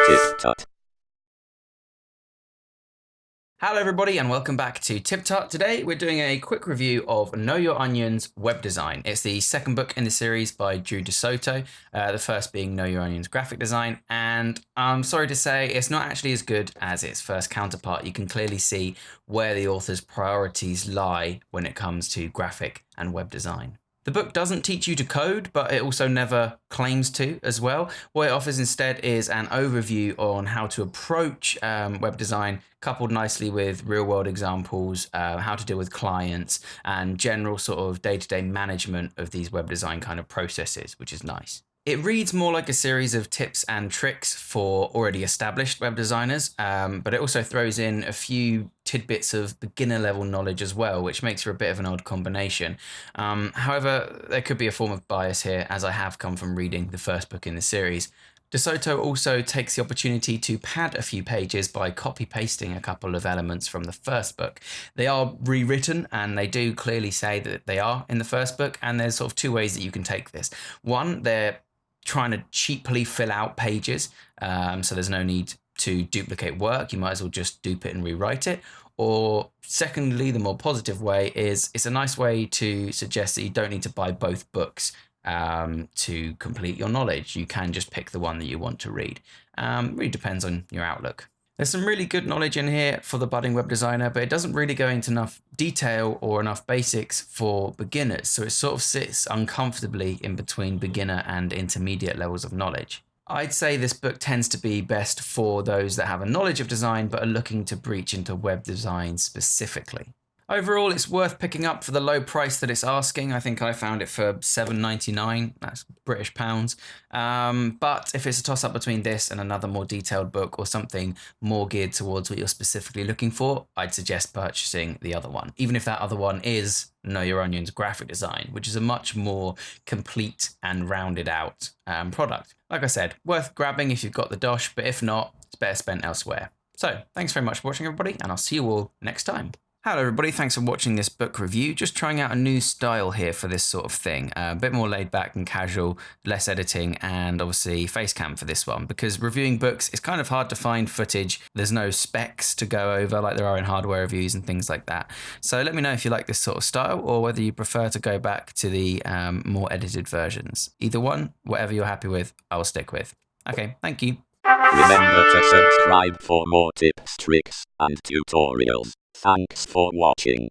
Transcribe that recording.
TipTut. Hello everybody and welcome back to TipTut. Today we're doing a quick review of Know Your Onions web design. It's the second book in the series by Drew de Soto, the first being Know Your Onions graphic design, and I'm sorry to say it's not actually as good as its first counterpart. You can clearly see where the author's priorities lie when it comes to graphic and web design. The book doesn't teach you to code, but it also never claims to as well. What it offers instead is an overview on how to approach web design, coupled nicely with real-world examples, how to deal with clients, and general sort of day-to-day management of these web design kind of processes, which is nice. It reads more like a series of tips and tricks for already established web designers, but it also throws in a few tidbits of beginner level knowledge as well, which makes for a bit of an odd combination. However, there could be a form of bias here, as I have come from reading the first book in the series. De Soto also takes the opportunity to pad a few pages by copy-pasting a couple of elements from the first book. They are rewritten, and they do clearly say that they are in the first book, and there's sort of two ways that you can take this. One, they're trying to cheaply fill out pages, so there's no need to duplicate work. You might as well just dupe it and rewrite it. Or secondly, the more positive way is it's a nice way to suggest that you don't need to buy both books to complete your knowledge. You can just pick the one that you want to read. Really depends on your outlook. There's some really good knowledge in here for the budding web designer, but it doesn't really go into enough detail or enough basics for beginners. So it sort of sits uncomfortably in between beginner and intermediate levels of knowledge. I'd say this book tends to be best for those that have a knowledge of design but are looking to breach into web design specifically. Overall, it's worth picking up for the low price that it's asking. I think I found it for £7.99, that's British pounds. But if it's a toss-up between this and another more detailed book or something more geared towards what you're specifically looking for, I'd suggest purchasing the other one, even if that other one is Know Your Onions graphic design, which is a much more complete and rounded out product. Like I said, worth grabbing if you've got the dosh, but if not, it's better spent elsewhere. So, thanks very much for watching, everybody, and I'll see you all next time. Hello everybody, thanks for watching this book review. Just trying out a new style here for this sort of thing. A bit more laid back and casual, less editing, and obviously face cam for this one, because reviewing books is kind of hard to find footage. There's no specs to go over like there are in hardware reviews and things like that. So let me know if you like this sort of style or whether you prefer to go back to the more edited versions. Either one, whatever you're happy with, I'll stick with. Okay, thank you. Remember to subscribe for more tips, tricks, and tutorials. Thanks for watching.